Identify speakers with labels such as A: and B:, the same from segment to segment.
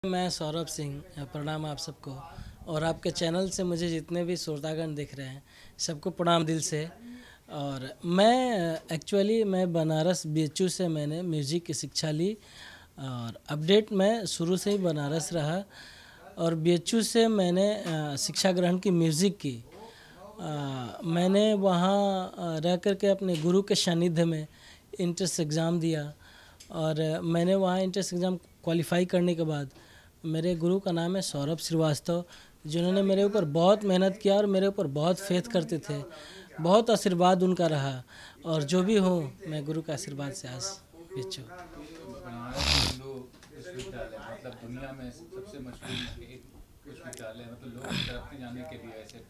A: मैं सौरभ सिंह, प्रणाम आप सबको। और आपके चैनल से मुझे जितने भी श्रोतागण दिख रहे हैं सबको प्रणाम दिल से। और मैं एक्चुअली मैं बनारस बीएचयू से मैंने म्यूज़िक की शिक्षा ली और अपडेट मैं शुरू से ही बनारस रहा और बीएचयू से मैंने शिक्षा ग्रहण की म्यूज़िक की। मैंने वहाँ रह कर के अपने गुरु के सानिध्य में इंट्रेंस एग्ज़ाम दिया और मैंने वहाँ इंट्रेंस एग्ज़ाम क्वालिफाई करने के बाद मेरे गुरु का नाम है सौरभ श्रीवास्तव, जिन्होंने मेरे ऊपर बहुत मेहनत किया और मेरे ऊपर बहुत फेथ करते थे। बहुत आशीर्वाद उनका रहा और जो भी हूँ मैं गुरु का आशीर्वाद से आज बीएचयू।
B: बनारस हिंदू विश्वविद्यालय मतलब दुनिया में सबसे मशहूर एक विश्वविद्यालय, मतलब लोग तरक्की जाने के लिए ऐसे,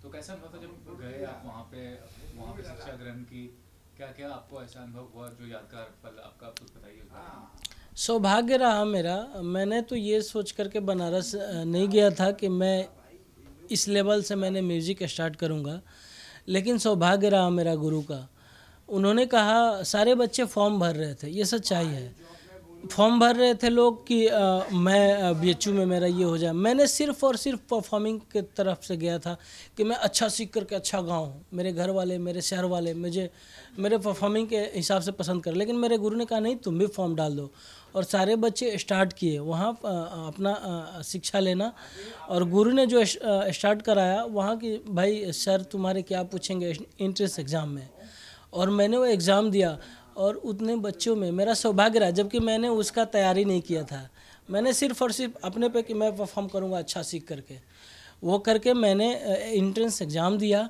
B: तो कैसा अनुभव था जब गए आप वहाँ पे शिक्षा ग्रहण की? क्या क्या आपको ऐसा अनुभव हुआ जो यादगार पल आपका, कुछ बताइए।
A: सौभाग्य रहा मेरा। मैंने तो ये सोच करके बनारस नहीं गया था कि मैं इस लेवल से मैंने म्यूज़िक स्टार्ट करूँगा, लेकिन सौभाग्य रहा मेरा गुरु का। उन्होंने कहा, सारे बच्चे फॉर्म भर रहे थे, ये सच्चाई है, फॉर्म भर रहे थे लोग कि मैं बीएचयू में मेरा ये हो जाए। मैंने सिर्फ़ और सिर्फ परफॉर्मिंग के तरफ से गया था कि मैं अच्छा सीख करके अच्छा गाऊँ, मेरे घर वाले मेरे शहर वाले मुझे मेरे परफॉर्मिंग के हिसाब से पसंद कर। लेकिन मेरे गुरु ने कहा नहीं, तुम भी फॉर्म डाल दो। और सारे बच्चे स्टार्ट किए वहाँ अपना शिक्षा लेना। और गुरु ने जो स्टार्ट कराया वहाँ की, भाई सर तुम्हारे क्या पूछेंगे इंट्रेंस एग्ज़ाम में, और मैंने वो एग्ज़ाम दिया और उतने बच्चों में मेरा सौभाग्य रहा, जबकि मैंने उसका तैयारी नहीं किया था। मैंने सिर्फ और सिर्फ अपने पे कि मैं परफॉर्म करूँगा अच्छा सीख करके, वो करके मैंने इंट्रेंस एग्ज़ाम दिया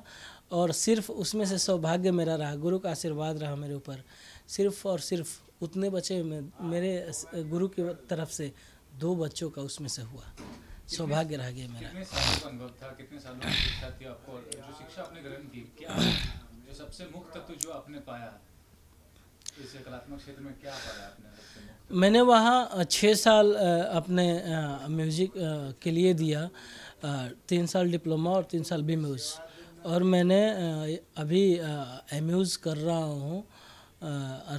A: और सिर्फ उसमें से सौभाग्य मेरा रहा, गुरु का आशीर्वाद रहा मेरे ऊपर। सिर्फ और सिर्फ उतने बच्चे में मेरे गुरु की तरफ से 2 बच्चों का उसमें से हुआ, सौभाग्य रह गया मेरा।
B: कितने सालों का अनुभव था, कितने सालों की शिक्षा थी आपको, जो शिक्षा आपने ग्रहण की, क्या जो सबसे मुख्य तत्व जो आपने पाया इस कलात्मक क्षेत्र में, क्या पाया आपने सबसे मुख्य?
A: मैंने वहाँ 6 साल अपने म्यूज़िक के लिए दिया, 3 साल डिप्लोमा और 3 साल बी म्यूज़। और मैंने अभी एम्यूज़ कर रहा हूँ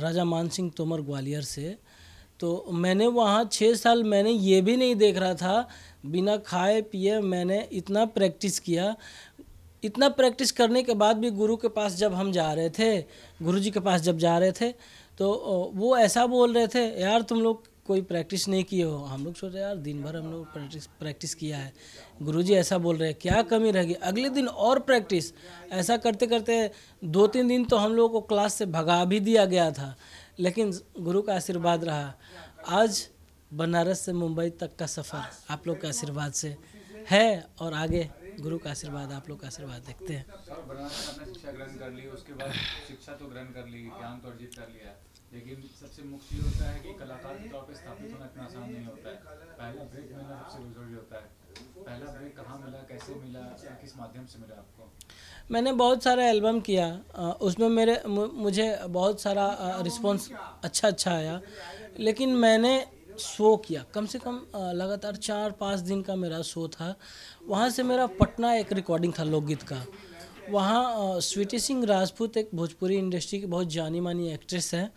A: राजा मान सिंह तोमर ग्वालियर से। तो मैंने वहाँ 6 साल मैंने ये भी नहीं देख रहा था, बिना खाए पिए मैंने इतना प्रैक्टिस किया। इतना प्रैक्टिस करने के बाद भी गुरु के पास जब हम जा रहे थे, गुरुजी के पास जब जा रहे थे, तो वो ऐसा बोल रहे थे, यार तुम लोग कोई प्रैक्टिस नहीं किए हो। हम लोग सोचे यार दिन भर हम लोग प्रैक्टिस किया है, गुरुजी ऐसा बोल रहे हैं, क्या कमी रह गई। अगले दिन और प्रैक्टिस, ऐसा करते करते 2-3 दिन तो हम लोगों को क्लास से भगा भी दिया गया था, लेकिन गुरु का आशीर्वाद रहा। आज बनारस से मुंबई तक का सफ़र आप लोग के आशीर्वाद से है और आगे गुरु का आशीर्वाद, आप लोग का आशीर्वाद देखते हैं।
B: सर, बनारस में आपने शिक्षा ग्रहण कर ली, उसके बाद शिक्षा तो ग्रहण कर ली, ज्ञान तो अर्जित कर लिया, लेकिन सबसे मुख्य चीज़ होता है कि कलाकार के तौर पे स्थापित होना इतना आसान नहीं होता है। पहला ब्रेक मिलना सबसे जरूरी होता है। पहला ब्रेक कहाँ मिला, कैसे मिला, किस माध्यम से मिला आपको?
A: मैंने बहुत सारा एल्बम किया, उसमें मुझे बहुत सारा रिस्पॉन्स अच्छा आया, लेकिन मैंने शो किया कम से कम लगातार 4-5 दिन का मेरा शो था। वहाँ से मेरा पटना एक रिकॉर्डिंग था लोकगीत का। वहाँ स्वीटी सिंह राजपूत एक भोजपुरी इंडस्ट्री की बहुत जानी मानी एक्ट्रेस है,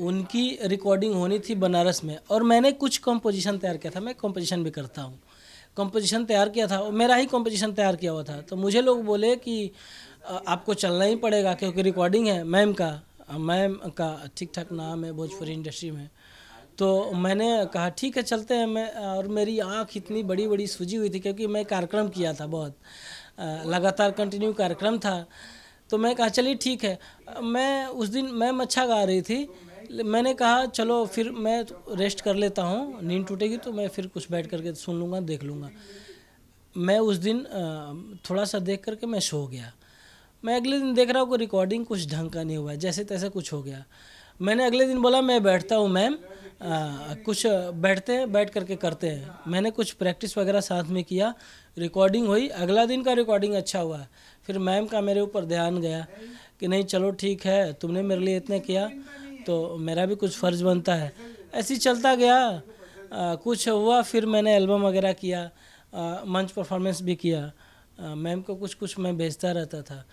A: उनकी रिकॉर्डिंग होनी थी बनारस में। और मैंने कुछ कंपोजिशन तैयार किया था, मैं कंपोजिशन भी करता हूँ, कंपोजिशन तैयार किया था, मेरा ही कंपोजिशन तैयार किया हुआ था। तो मुझे लोग बोले कि आपको चलना ही पड़ेगा क्योंकि रिकॉर्डिंग है मैम का ठीक ठाक नाम है भोजपुरी इंडस्ट्री में। तो मैंने कहा ठीक है चलते हैं। मैं और मेरी आँख इतनी बड़ी बड़ी सूजी हुई थी क्योंकि मैं कार्यक्रम किया था, बहुत लगातार कंटिन्यू कार्यक्रम था। तो मैं कहा चलिए ठीक है। मैं उस दिन मैम अच्छा गा रही थी, मैंने कहा चलो फिर मैं रेस्ट कर लेता हूँ, नींद टूटेगी तो मैं फिर कुछ बैठ करके सुन लूँगा, देख लूँगा। मैं उस दिन थोड़ा सा देख करके मैं सो गया। मैं अगले दिन देख रहा हूँ कि रिकॉर्डिंग कुछ ढंग का नहीं हुआ, जैसे तैसे कुछ हो गया। मैंने अगले दिन बोला मैं बैठता हूँ मैम, कुछ बैठ करके करते हैं। मैंने कुछ प्रैक्टिस वगैरह साथ में किया, रिकॉर्डिंग हुई। अगला दिन का रिकॉर्डिंग अच्छा हुआ। फिर मैम का मेरे ऊपर ध्यान गया कि नहीं चलो ठीक है, तुमने मेरे लिए इतना किया तो मेरा भी कुछ फ़र्ज़ बनता है। ऐसे ही चलता गया, कुछ हुआ। फिर मैंने एल्बम वगैरह किया, मंच परफॉर्मेंस भी किया, मैम को कुछ मैं भेजता रहता था।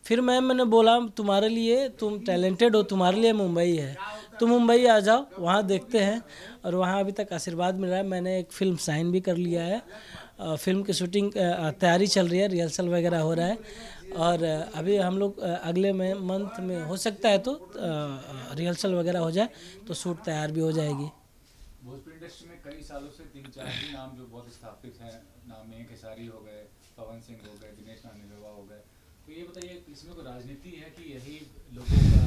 A: फिर मैंने बोला तुम्हारे लिए, तुम टैलेंटेड हो, तुम्हारे लिए मुंबई है, तो मुंबई आ जाओ, वहाँ देखते हैं। और वहाँ अभी तक आशीर्वाद मिल रहा है। मैंने एक फ़िल्म साइन भी कर लिया है। फिल्म की शूटिंग तैयारी चल रही है, रिहर्सल वगैरह हो रहा है। और अभी हम लोग अगले में मंथ में हो सकता है तो रिहर्सल वगैरह हो जाए तो शूट तैयार भी हो जाएगी।
B: भोजपुरी इंडस्ट्री में कई सालों से 3-4 ही नाम जो बहुत स्थापित हैं, नाम में खेसारी हो गए, पवन सिंह हो गए, दिनेश नानेरवा हो गए। तो ये बताइए, इसमें कोई राजनीति है कि यही लोगों का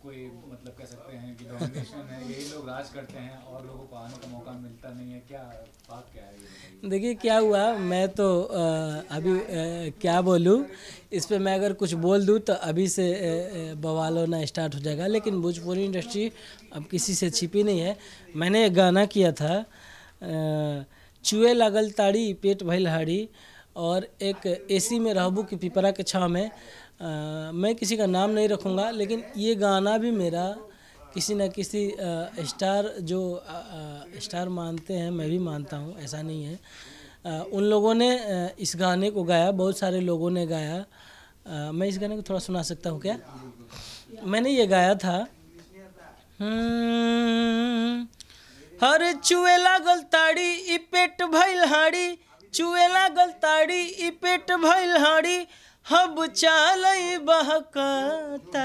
B: कोई मतलब कह सकते हैं कि डोमिनेशन है, यही लोग राज करते हैं और लोगों को आने का मौका मिलता नहीं है? क्या बात क्या है ये बताइए।
A: देखिए क्या हुआ, मैं तो अभी क्या बोलूँ इस पे। मैं अगर कुछ बोल दूँ तो अभी से बवाल होना स्टार्ट हो जाएगा। लेकिन भोजपुरी इंडस्ट्री अब किसी से छिपी नहीं है। मैंने एक गाना किया था, चुए लागल ताड़ी पेट भइल हाड़ी, और एक एसी में रहबू की पिपरा के छाँव में। मैं किसी का नाम नहीं रखूँगा, लेकिन ये गाना भी मेरा किसी न किसी स्टार जो स्टार मानते हैं, मैं भी मानता हूँ, ऐसा नहीं है। उन लोगों ने इस गाने को गाया, बहुत सारे लोगों ने गाया। मैं इस गाने को थोड़ा सुना सकता हूँ क्या? मैंने ये गाया था, हर चुए लागल ताड़ी ई पेट भइल हाड़ी, चुए लागल ताड़ी ई पेट भइल हाड़ी, हब चालई बहकता,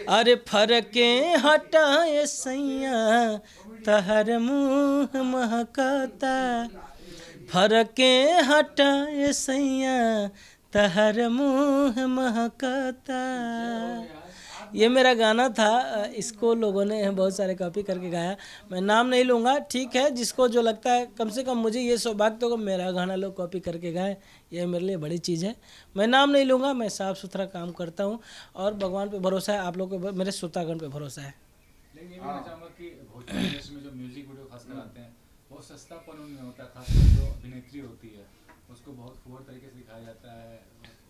A: अरे फरके हटाए सैया तहर मुँह महकता, फरके हटाए सैया तहर मुँह महकता। ये मेरा गाना था। इसको लोगों ने बहुत सारे कॉपी करके गाया। मैं नाम नहीं लूँगा, ठीक है। जिसको जो लगता है, कम से कम मुझे ये सौभाग्य तो मेरा गाना लोग कॉपी करके गाए, ये मेरे लिए बड़ी चीज़ है। मैं नाम नहीं लूँगा, मैं साफ़ सुथरा काम करता हूँ और भगवान पे भरोसा है, आप लोग को, मेरे श्रोतागण पे भरोसा है।
B: लेकिन ये भी मैं चाहूँगा कि भोजपुरी इंडस्ट्री में जो म्यूजिक वीडियो खासकर आते हैं, बहुत सस्तापन उनमें होता है। खासकर जो अभिनेत्री होती है उसको बहुत फुहर तरीके से दिखाया जाता है,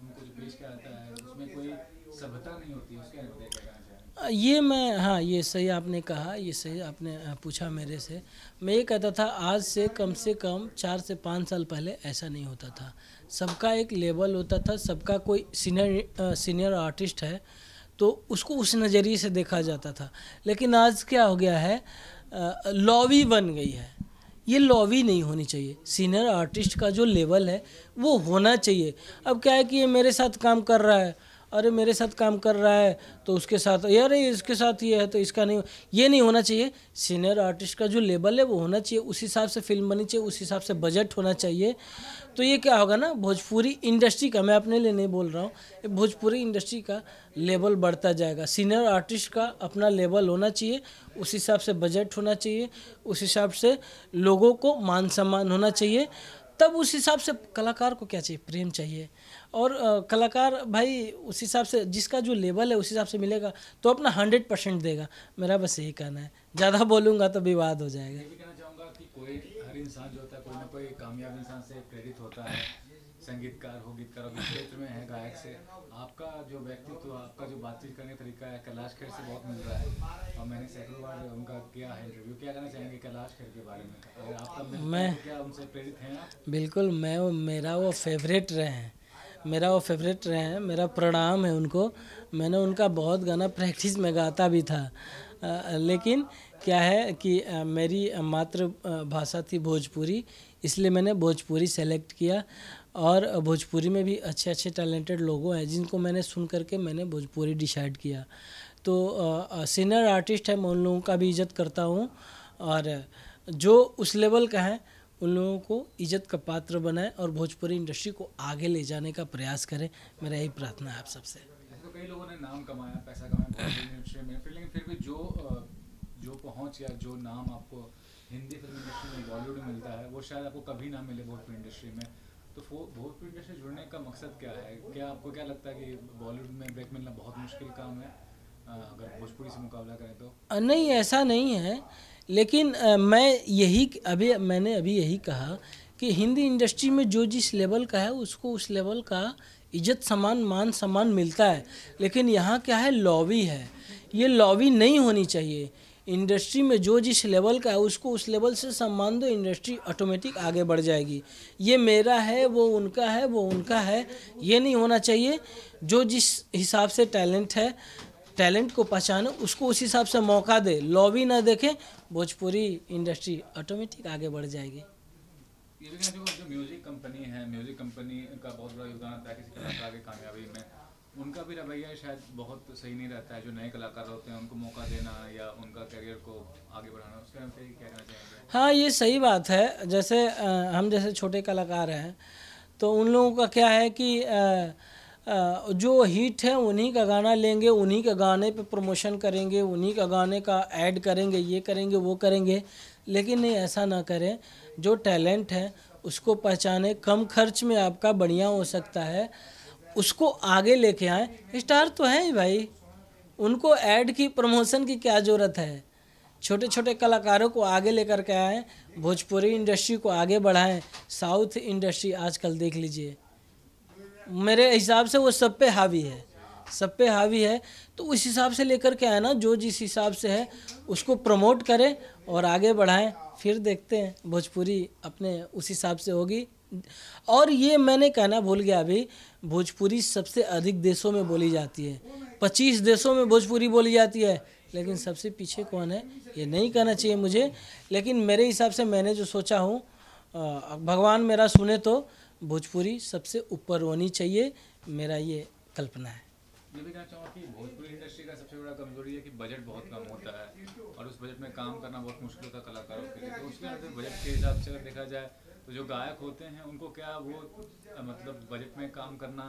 B: उनको जो पेश किया जाता है उसमें कोई सभ्यता नहीं होती है। उसके बारे में क्या कहना चाहेंगे?
A: ये मैं, हाँ ये सही आपने कहा, ये सही आपने पूछा मेरे से। मैं ये कहता था आज से कम 4 से 5 साल पहले ऐसा नहीं होता था। सबका एक लेवल होता था, सबका कोई सीनियर आर्टिस्ट है तो उसको उस नज़रिए से देखा जाता था। लेकिन आज क्या हो गया है, लॉबी बन गई है। ये लॉबी नहीं होनी चाहिए। सीनियर आर्टिस्ट का जो लेवल है वो होना चाहिए। अब क्या है कि ये मेरे साथ काम कर रहा है, अरे मेरे साथ काम कर रहा है तो उसके साथ, यार इसके साथ ये है तो इसका नहीं, ये नहीं होना चाहिए। सीनियर आर्टिस्ट का जो लेवल है वो होना चाहिए, उस हिसाब से फिल्म बनी चाहिए, उस हिसाब से बजट होना चाहिए। तो ये क्या होगा ना, भोजपुरी इंडस्ट्री का, मैं अपने लिए नहीं बोल रहा हूँ, भोजपुरी इंडस्ट्री का लेवल बढ़ता जाएगा। सीनियर आर्टिस्ट का अपना लेवल होना चाहिए, उस हिसाब से बजट होना चाहिए, उस हिसाब से लोगों को मान सम्मान होना चाहिए। तब उस हिसाब से कलाकार को क्या चाहिए, प्रेम चाहिए। और कलाकार भाई उस हिसाब से, जिसका जो लेवल है उस हिसाब से मिलेगा तो अपना 100% देगा। मेरा बस यही कहना है, ज़्यादा बोलूँगा तो विवाद हो जाएगा।
B: ये भी कहना चाहूँगा कि कोई हर इंसान जो होता है, कोई ना कोई कामयाब इंसान से प्रेरित होता है। संगीतकार हो, गीतकार हो, क्षेत्र में है, गायक से। आपका जो व्यक्तित्व, आपका जो बातचीत करने का तरीका है कैलाश खेर से बहुत मिल रहा है और मैंने सैकड़ों बार उनका किया है इंटरव्यू। क्या कहना चाहेंगे कैलाश खेर के बारे में? अगर आपका मिलता है तो क्या उनसे प्रेरित हैं आप?
A: बिल्कुल, मेरा वो फेवरेट रहे हैं, मेरा प्रणाम है उनको। मैंने उनका बहुत गाना प्रैक्टिस में गाता भी था। लेकिन क्या है कि मेरी मातृभाषा थी भोजपुरी, इसलिए मैंने भोजपुरी सेलेक्ट किया। और भोजपुरी में भी अच्छे अच्छे टैलेंटेड लोगों हैं जिनको मैंने सुन करके मैंने भोजपुरी डिसाइड किया। तो सीनियर आर्टिस्ट है, मैं उन लोगों का भी इज़्ज़त करता हूँ और जो उस लेवल का है उन लोगों को इज़्ज़त का पात्र बनाए और भोजपुरी इंडस्ट्री को आगे ले जाने का प्रयास करें। मेरा यही प्रार्थना है आप सबसे।
B: तो कई लोगों ने नाम कमाया, पैसा कमाया भोजपुरी इंडस्ट्री में, लेकिन फिर भी जो पहुंच या जो नाम आपको हिंदी फिल्म इंडस्ट्री में, बॉलीवुड में मिलता है, वो शायद आपको कभी ना मिले भोजपुरी इंडस्ट्री में। तो भोजपुरी इंडस्ट्री से जुड़ने का मकसद क्या है? क्या आपको क्या लगता है कि बॉलीवुड में ब्रेक मिलना बहुत मुश्किल काम है अगर भोजपुरी से मुकाबला करें तो?
A: नहीं, ऐसा नहीं है। लेकिन मैंने अभी यही कहा कि हिंदी इंडस्ट्री में जो जिस लेवल का है उसको उस लेवल का इज्जत मान सम्मान मिलता है। लेकिन यहाँ क्या है, लॉबी है। ये लॉबी नहीं होनी चाहिए। इंडस्ट्री में जो जिस लेवल का है उसको उस लेवल से सम्मान दो, इंडस्ट्री ऑटोमेटिक आगे बढ़ जाएगी। ये मेरा है, वो उनका है, वो उनका है, ये नहीं होना चाहिए। जो जिस हिसाब से टैलेंट है टैलेंट को पहचाने, उसको उस हिसाब से मौका दे, लॉबी ना देखे, भोजपुरी इंडस्ट्री ऑटोमेटिक आगे बढ़ जाएगी।
B: ये भी जो म्यूजिक कंपनी है, म्यूजिक कंपनी का बहुत बड़ा योगदान आता है किसी कलाकार की कामयाबी में। उनका भी रवैया शायद बहुत सही नहीं रहता है, जो नए कलाकार होते हैं उनको मौका देना या उनका करियर को आगे बढ़ाना, उसके बारे में क्या कहना चाहेंगे?
A: हाँ, ये सही बात है। जैसे हम जैसे छोटे कलाकार हैं तो उन लोगों का क्या है कि जो हिट है उन्हीं का गाना लेंगे, उन्हीं के गाने पे प्रमोशन करेंगे, उन्हीं का गाने का ऐड करेंगे, ये करेंगे वो करेंगे। लेकिन नहीं, ऐसा ना करें। जो टैलेंट है उसको पहचाने, कम खर्च में आपका बढ़िया हो सकता है, उसको आगे लेके आए। स्टार तो हैं ही भाई, उनको ऐड की प्रमोशन की क्या ज़रूरत है। छोटे छोटे कलाकारों को आगे लेकर के आएँ, भोजपुरी इंडस्ट्री को आगे बढ़ाएं। साउथ इंडस्ट्री आजकल देख लीजिए, मेरे हिसाब से वो सब पे हावी है, सब पे हावी है। तो उस हिसाब से लेकर के आए ना, जो जिस हिसाब से है उसको प्रमोट करें और आगे बढ़ाएं। फिर देखते हैं भोजपुरी अपने उस हिसाब से होगी। और ये मैंने कहना भूल गया अभी, भोजपुरी सबसे अधिक देशों में बोली जाती है, 25 देशों में भोजपुरी बोली जाती है। लेकिन सबसे पीछे कौन है ये नहीं कहना चाहिए मुझे, लेकिन मेरे हिसाब से मैंने जो सोचा हूँ, भगवान मेरा सुने तो भोजपुरी सबसे ऊपर होनी चाहिए, मेरा ये कल्पना है।
B: ये भी कहना चाहूँगा कि भोजपुरी इंडस्ट्री का सबसे बड़ा कमजोरी है कि बजट बहुत कम होता है और उस बजट में काम करना बहुत मुश्किल होता है कलाकारों के लिए। तो उसके अंदर बजट के हिसाब से अगर देखा जाए तो जो गायक होते हैं उनको क्या वो मतलब बजट में काम करना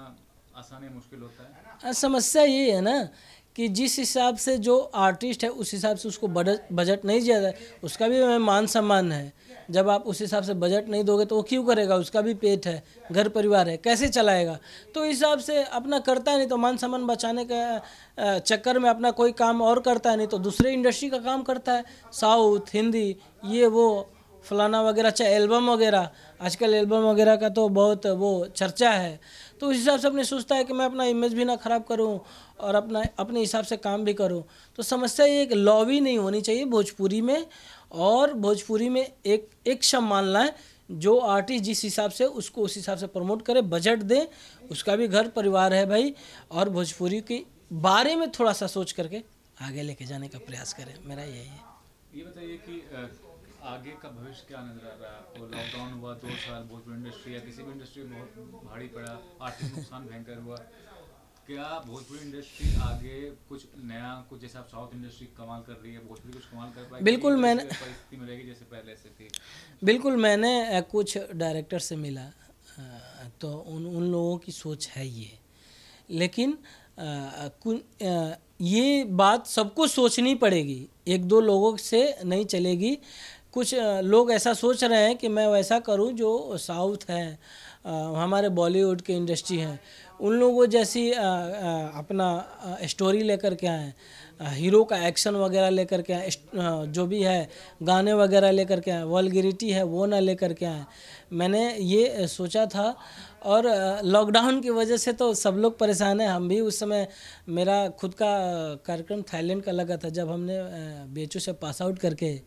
B: आसान या मुश्किल होता है?
A: समस्या ये है ना कि जिस हिसाब से जो आर्टिस्ट है उस हिसाब से उसको बजट नहीं दिया जाए, उसका भी मान सम्मान है। जब आप उस हिसाब से बजट नहीं दोगे तो वो क्यों करेगा, उसका भी पेट है, घर परिवार है, कैसे चलाएगा। तो इस हिसाब से अपना करता है, नहीं तो मान सम्मान बचाने के चक्कर में अपना कोई काम और करता है, नहीं तो दूसरे इंडस्ट्री का काम करता है, साउथ, हिंदी, ये वो फलाना वगैरह, चाहे एल्बम वगैरह। आजकल एल्बम वगैरह का तो बहुत वो चर्चा है। तो उस हिसाब से अपने सोचता है कि मैं अपना इमेज भी ना ख़राब करूं और अपने हिसाब से काम भी करूं। तो समस्या ये एक लॉबी नहीं होनी चाहिए भोजपुरी में, और भोजपुरी में एक सम्मान लाएं, जो आर्टिस्ट जिस हिसाब से उसको उस हिसाब से प्रमोट करे, बजट दे, उसका भी घर परिवार है भाई, और भोजपुरी के बारे में थोड़ा सा सोच करके आगे लेके जाने का प्रयास करें। मेरा यही है।
B: ये बताइए कि आगे का भविष्य क्या नजर आ रहा है आपको? लॉकडाउन हुआ 2 साल, भोजपुरी इंडस्ट्री या किसी भी इंडस्ट्री में बहुत भारी पड़ा, आर्थिक नुकसान भयंकर हुआ। क्या भोजपुरी इंडस्ट्री आगे कुछ नया, कुछ जैसा साउथ इंडस्ट्री कमाल कर रही है, भोजपुरी कुछ कमाल कर पाएगी?
A: बिल्कुल, मैंने
B: परिस्थिति में रहेगी जैसे पहले से थी?
A: बिल्कुल, मैंने कुछ डायरेक्टर से मिला तो उन लोगों की सोच है ये, लेकिन ये बात सबको सोचनी पड़ेगी, 1-2 लोगों से नहीं चलेगी। कुछ लोग ऐसा सोच रहे हैं कि मैं वैसा करूं जो साउथ है, हमारे बॉलीवुड के इंडस्ट्री हैं, उन लोगों जैसी अपना स्टोरी लेकर के आएँ, हीरो का एक्शन वगैरह लेकर के आएँ, जो भी है गाने वगैरह लेकर के आएँ, वल्गैरिटी है वो ना लेकर के आएँ। मैंने ये सोचा था, और लॉकडाउन की वजह से तो सब लोग परेशान हैं, हम भी। उस समय मेरा खुद का कार्यक्रम थाईलैंड का लगा था, जब हमने BHU से पास आउट करके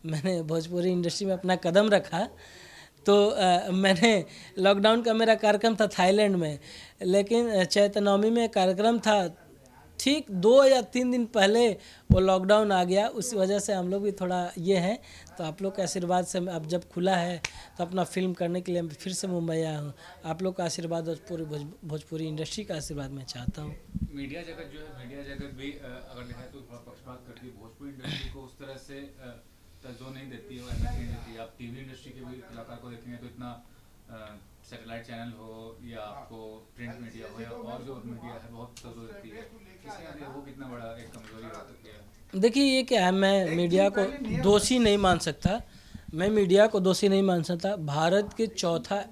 A: मैंने भोजपुरी इंडस्ट्री में अपना कदम रखा, तो मैंने लॉकडाउन का मेरा कार्यक्रम था थाईलैंड में, लेकिन चैत्र नवमी में कार्यक्रम था, ठीक 2 या 3 दिन पहले वो लॉकडाउन आ गया। उस वजह से हम लोग भी थोड़ा ये हैं। तो आप लोग के आशीर्वाद से अब जब खुला है तो अपना फिल्म करने के लिए मैं फिर से मुंबई आया हूँ। आप लोग का आशीर्वाद और पूरी भोजपुरी इंडस्ट्री का आशीर्वाद मैं चाहता हूँ।
B: मीडिया जगत जो है, मीडिया जगत भी अगर देखा तो थोड़ा पक्षपात करती है, भोजपुरी इंडस्ट्री को उस तरह से तवज्जो नहीं देती है, अहमियत नहीं देती है। आप टीवी इंडस्ट्री के भी कलाकार को देखेंगे तो इतना सैटेलाइट चैनल हो या आपको प्रिंट मीडिया हो या और जो मीडिया है बहुत तवज्जो देती है। वो कितना बड़ा एक कमजोरी हो सकती है?
A: देखिए, ये क्या है, मैं मीडिया को दोषी नहीं मान सकता, मैं मीडिया को दोषी नहीं मान सकता। भारत के चौथा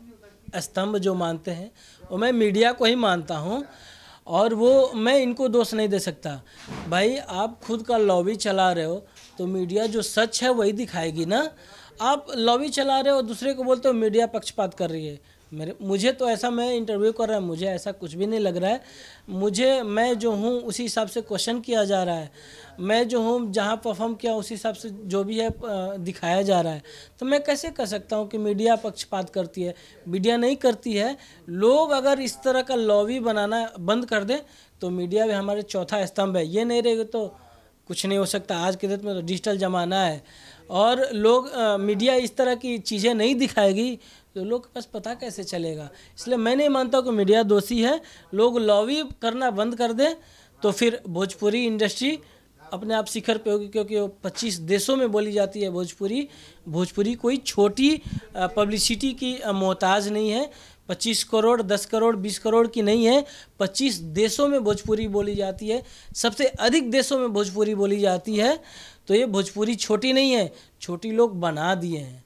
A: स्तंभ जो मानते हैं वो मैं मीडिया को ही मानता हूँ, और वो मैं इनको दोष नहीं दे सकता। भाई, आप खुद का लॉबी चला रहे हो तो मीडिया जो सच है वही दिखाएगी ना। आप लॉबी चला रहे हो, दूसरे को बोलते हो मीडिया पक्षपात कर रही है, मुझे तो ऐसा, मैं इंटरव्यू कर रहा है, मुझे ऐसा कुछ भी नहीं लग रहा है। मैं जो हूँ उसी हिसाब से क्वेश्चन किया जा रहा है, मैं जो हूँ जहाँ परफॉर्म किया उसी हिसाब से जो भी है दिखाया जा रहा है। तो मैं कैसे कह सकता हूँ कि मीडिया पक्षपात करती है? मीडिया नहीं करती है। लोग अगर इस तरह का लॉबी बनाना बंद कर दें तो मीडिया भी हमारे चौथा स्तंभ है। ये नहीं रहेगा तो कुछ नहीं हो सकता। आज के डेट में तो डिजिटल ज़माना है और लोग मीडिया इस तरह की चीज़ें नहीं दिखाएगी तो लोग के पास पता कैसे चलेगा? इसलिए मैं नहीं मानता कि मीडिया दोषी है। लोग लॉबी करना बंद कर दें तो फिर भोजपुरी इंडस्ट्री अपने आप शिखर पे होगी, क्योंकि वो 25 देशों में बोली जाती है भोजपुरी कोई छोटी पब्लिसिटी की मोहताज नहीं है। 25 करोड़ 10 करोड़ 20 करोड़ की नहीं है, 25 देशों में भोजपुरी बोली जाती है, सबसे अधिक देशों में भोजपुरी बोली जाती है। तो ये भोजपुरी छोटी नहीं है, छोटी लोग बना दिए हैं।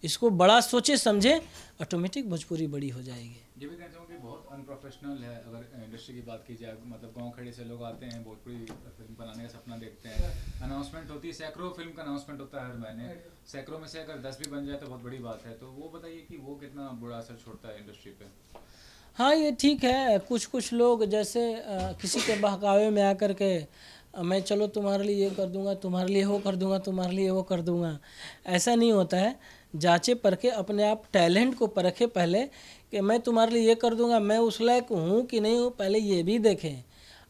A: इसको बड़ा सोचे समझे, ऑटोमेटिक भोजपुरी बड़ी हो जाएगी।
B: ये भी कहना चाहूँगा कि बहुत अनप्रोफेशनल है अगर इंडस्ट्री की बात की जाए। मतलब गांव खेड़े से लोग आते हैं, भोजपुरी फिल्म बनाने का सपना देखते हैं, अनाउंसमेंट होती है, सैकड़ों फिल्म का अनाउंसमेंट होता है हर महीने, सैकड़ों में से अगर 10 भी बन जाए तो बहुत बड़ी बात है। तो वो बताइए कि वो कितना बुरा असर छोड़ता है इंडस्ट्री पे?
A: हाँ, ये ठीक है। कुछ लोग जैसे किसी के बहकावे में आकर के मैं चलो तुम्हारे लिए ये कर दूंगा, तुम्हारे लिए वो कर दूंगा, तुम्हारे लिए वो कर दूंगा, ऐसा नहीं होता है। जांचे परखे, अपने आप टैलेंट को परखे पहले कि मैं तुम्हारे लिए ये कर दूंगा, मैं उस लायक हूँ कि नहीं हूँ, पहले ये भी देखें।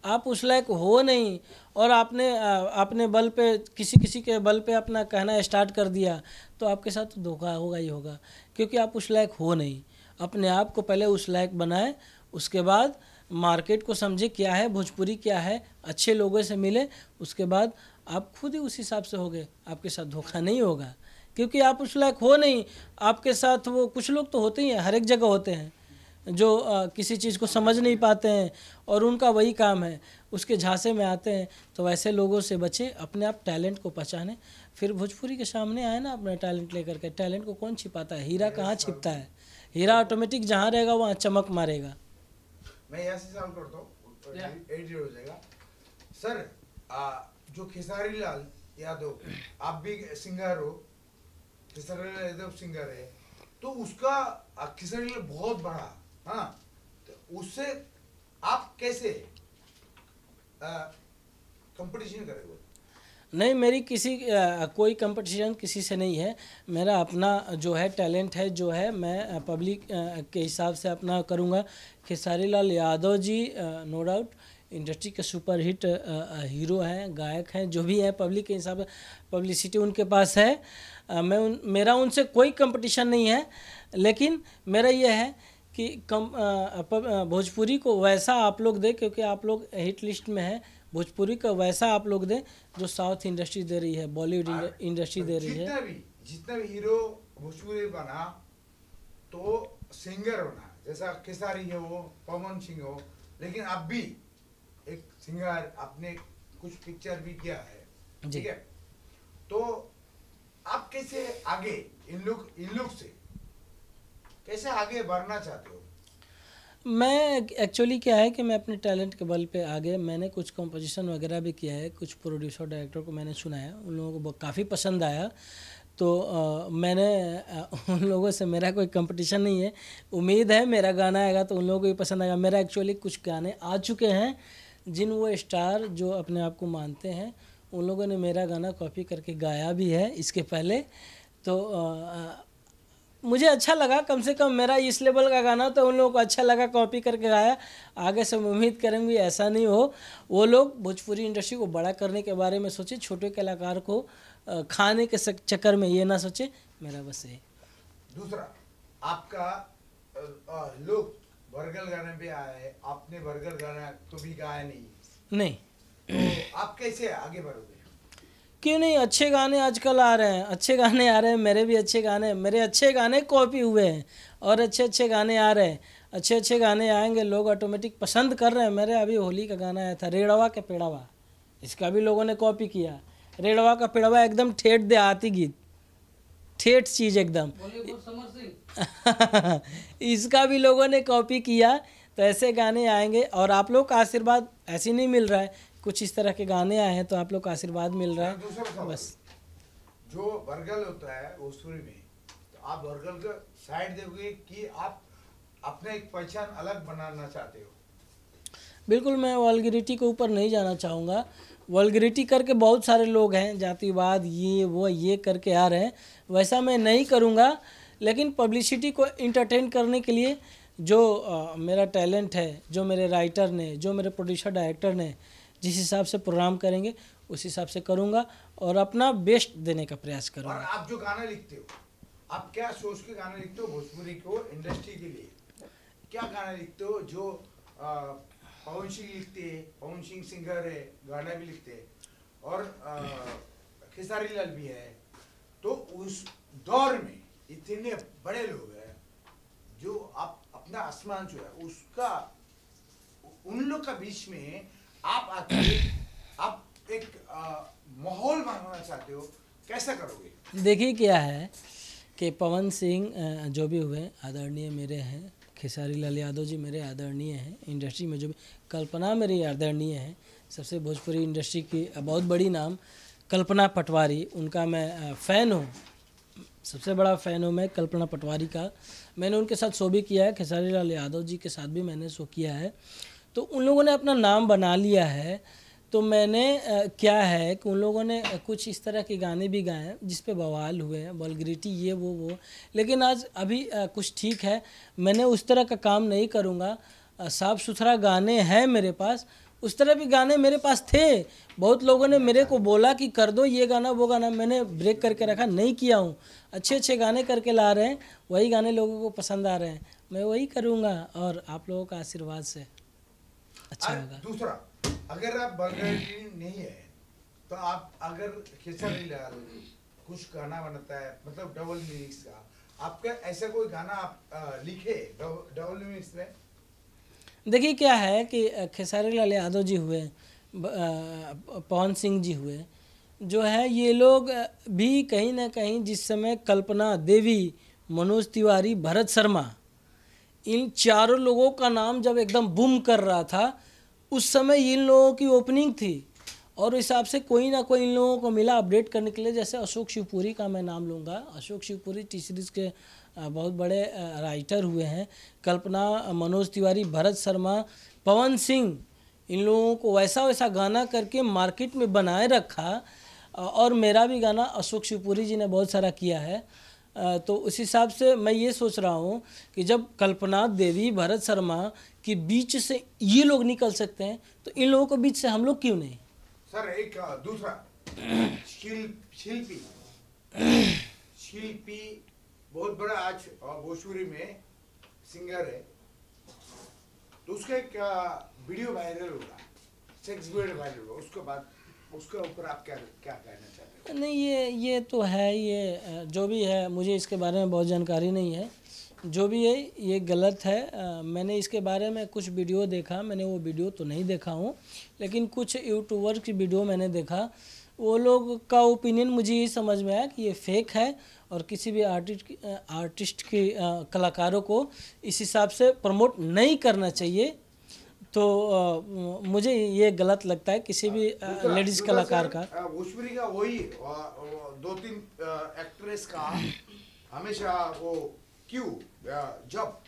A: आप उस लायक हो नहीं और आपने बल पे किसी के बल पे अपना कहना स्टार्ट कर दिया तो आपके साथ तो धोखा होगा ही होगा, क्योंकि आप उस लायक हो नहीं। अपने आप को पहले उस लायक बनाए, उसके बाद मार्केट को समझे क्या है भोजपुरी, क्या है, अच्छे लोगों से मिले, उसके बाद आप खुद ही उस हिसाब से होगे। आपके साथ धोखा नहीं होगा, क्योंकि आप उस लायक हो नहीं। आपके साथ वो कुछ लोग तो होते ही हैं, हर एक जगह होते हैं, जो किसी चीज़ को समझ नहीं पाते हैं और उनका वही काम है, उसके झांसे में आते हैं। तो वैसे लोगों से बचे, अपने आप टैलेंट को पहचाने, फिर भोजपुरी के सामने आए ना अपने टैलेंट लेकर के। टैलेंट को कौन छिपाता है? हीरा कहाँ छिपता है? हीरा ऑटोमेटिक जहाँ रहेगा वहाँ चमक मारेगा।
C: मैं यहाँ से सवाल करता हूँ, 8 हो जाएगा सर। जो खेसारी लाल यादव, आप भी सिंगर हो, खेसारी लाल यादव सिंगर है, तो उसका खेसारी लाल बहुत बड़ा, हाँ, तो उससे आप कैसे कंपटीशन करेंगे?
A: नहीं, मेरी कोई कंपटीशन किसी से नहीं है। मेरा अपना जो है टैलेंट है, जो है मैं पब्लिक के हिसाब से अपना करूँगा। Khesari Lal Yadav ji no doubt industry के सुपर हिट हीरो हैं, गायक हैं, जो भी है पब्लिक के हिसाब से पब्लिसिटी उनके पास है। मेरा उनसे कोई कंपटीशन नहीं है, लेकिन मेरा ये है कि भोजपुरी को वैसा आप लोग दें, क्योंकि आप लोग हिट लिस्ट में हैं। भोजपुरी का वैसा आप लोग दें जो साउथ इंडस्ट्री दे रही है, बॉलीवुड इंडस्ट्री दे रही है।
C: जितना भी हीरो भोजपुरी बना तो सिंगर बना, जैसा खेसारी है वो, पवन सिंह हो, लेकिन अब भी एक सिंगर, आपने कुछ पिक्चर भी किया है, ठीक है? तो आप कैसे आगे इन लोग से कैसे आगे बढ़ना चाहते हो?
A: मैं एक्चुअली क्या है कि मैं अपने टैलेंट के बल पे आगे, मैंने कुछ कंपोजिशन वगैरह भी किया है, कुछ प्रोड्यूसर डायरेक्टर को मैंने सुनाया, उन लोगों को काफ़ी पसंद आया। तो मैंने उन लोगों से मेरा कोई कंपटीशन नहीं है। उम्मीद है मेरा गाना आएगा तो उन लोगों को भी पसंद आएगा। मेरा एक्चुअली कुछ गाने आ चुके हैं, जिन वो स्टार जो अपने आप को मानते हैं उन लोगों ने मेरा गाना कॉपी करके गाया भी है इसके पहले। तो मुझे अच्छा लगा, कम से कम मेरा इस लेवल का गाना तो उन लोगों को अच्छा लगा, कॉपी करके गाया। आगे से मैं उम्मीद करेंगे ऐसा नहीं हो, वो लोग भोजपुरी इंडस्ट्री को बड़ा करने के बारे में सोचे, छोटे कलाकार को खाने के चक्कर में ये ना सोचे। मेरा बस यही।
C: दूसरा, आपका लोग बर्गर गाने पे आए, आपने बर्गर गाना कभी गाया नहीं, तो आप कैसे आगे बढ़ोगे?
A: क्यों नहीं, अच्छे गाने आजकल आ रहे हैं, अच्छे गाने आ रहे हैं, मेरे भी अच्छे गाने, मेरे अच्छे गाने कॉपी हुए हैं और अच्छे गाने आ रहे हैं। अच्छे गाने आएंगे, लोग ऑटोमेटिक पसंद कर रहे हैं। मेरे अभी होली का गाना आया था, रेड़वा के पेड़वा, इसका भी लोगों ने कॉपी किया। रेड़वा का पेड़वा एकदम ठेठ देहाती गीत, ठेठ चीज़ एकदम इसका भी लोगों ने कॉपी किया। तो ऐसे गाने आएंगे और आप लोग का आशीर्वाद ऐसे नहीं मिल रहा है, कुछ इस तरह के गाने आए हैं तो आप लोग का आशीर्वाद मिल रहा है बस।
C: जो बर्गर होता है भोजपुरी में, तो आप बर्गर का साइड दोगे कि आप अपने एक पहचान अलग बनाना चाहते हो?
A: बिल्कुल, मैं वल्गैरिटी के ऊपर नहीं जाना चाहूँगा। वल्गैरिटी करके बहुत सारे लोग हैं, जातिवाद ये वो ये करके आ रहे हैं, वैसा मैं नहीं करूँगा। लेकिन पब्लिसिटी को इंटरटेन करने के लिए जो मेरा टैलेंट है, जो मेरे राइटर ने, जो मेरे प्रोड्यूसर डायरेक्टर ने जिस हिसाब से प्रोग्राम करेंगे उस हिसाब से करूँगा और अपना बेस्ट देने का प्रयास
C: और
A: करूँगा।
C: आप जो गाना लिखते हो, आप क्या सोच के गाना लिखते हो भोजपुरी को इंडस्ट्री के लिए? क्या गाना लिखते हो? जो पवन सिंह लिखते हैं, पवन सिंह सिंगर है, गाना भी लिखते हैं, और खेसारी लाल भी है। तो उस दौर में इतने बड़े लोग हैं जो आप अपना आसमान जो है उसका, उन लोग का बीच में आप आके आप एक माहौल बनाना चाहते हो, कैसा करोगे?
A: देखिए क्या है कि पवन सिंह जो भी हुए आदरणीय मेरे हैं, खेसारी लाल यादव जी मेरे आदरणीय हैं, इंडस्ट्री में जो भी कल्पना मेरी आदरणीय है, सबसे भोजपुरी इंडस्ट्री की बहुत बड़ी नाम कल्पना पटवारी, उनका मैं फ़ैन हूँ, सबसे बड़ा फ़ैन हूँ मैं कल्पना पटवारी का। मैंने उनके साथ शो भी किया है, खेसारी लाल यादव जी के साथ भी मैंने शो किया है। तो उन लोगों ने अपना नाम बना लिया है। तो मैंने क्या है कि उन लोगों ने कुछ इस तरह के गाने भी गाए हैं जिस पे बवाल हुए हैं, वल्गैरिटी ये वो, लेकिन आज अभी कुछ ठीक है, मैंने उस तरह का काम नहीं करूँगा। साफ़ सुथरा गाने हैं मेरे पास, उस तरह भी गाने मेरे पास थे। बहुत लोगों ने मेरे को बोला कि कर दो ये गाना वो गाना, मैंने ब्रेक करके रखा, नहीं किया हूँ। अच्छे अच्छे गाने करके ला रहे हैं, वही गाने लोगों को पसंद आ रहे हैं, मैं वही करूँगा और आप लोगों का आशीर्वाद से अच्छा होगा।
C: दूसरा, अगर आप वल्गैरिटी नहीं है तो आप अगर खेसारी लाल कुछ गाना बनाता है, मतलब डबल मीनिंग्स का, आपका ऐसा कोई गाना आप लिखे डबल मीनिंग्स में?
A: देखिए क्या है कि खेसारी लाल यादव जी हुए, पवन सिंह जी हुए, जो है ये लोग भी कहीं ना कहीं जिस समय कल्पना देवी, मनोज तिवारी, भरत शर्मा, इन चारों लोगों का नाम जब एकदम बूम कर रहा था, उस समय इन लोगों की ओपनिंग थी और इस हिसाब से कोई ना कोई इन लोगों को मिला अपडेट करने के लिए। जैसे अशोक शिवपुरी का मैं नाम लूँगा, अशोक शिवपुरी टी सीरीज़ के बहुत बड़े राइटर हुए हैं। कल्पना, मनोज तिवारी, भरत शर्मा, पवन सिंह, इन लोगों को वैसा वैसा गाना करके मार्केट में बनाए रखा। और मेरा भी गाना अशोक शिवपुरी जी ने बहुत सारा किया है। तो उस हिसाब से मैं ये सोच रहा हूँ कि जब कल्पना देवी, भरत शर्मा के बीच से ये लोग निकल सकते हैं तो इन लोगों के बीच से हम लोग क्यों नहीं?
C: सर एक दूसरा शिल्पी शिल्पी बहुत बड़ा आज भोजपुरी में सिंगर है, तो उसका एक वीडियो वायरल होगा, सेक्स वीडियो वायरल होगा, उसके बाद उसके ऊपर आप क्या क्या कहना चाहते हो?
A: नहीं, ये तो है, ये जो भी है मुझे इसके बारे में बहुत जानकारी नहीं है। जो भी है ये गलत है। मैंने इसके बारे में कुछ वीडियो देखा, मैंने वो वीडियो तो नहीं देखा हूँ, लेकिन कुछ यूट्यूबर की वीडियो मैंने देखा। वो लोग का ओपिनियन मुझे ये समझ में आया कि ये फेक है और किसी भी आर्टिस्ट की कलाकारों को इस हिसाब से प्रमोट नहीं करना चाहिए। तो मुझे ये गलत लगता है किसी भी लेडीज़ कलाकार का।
C: भोजपुरी का वही दो तीन एक्ट्रेस का हमेशा वो क्यों जब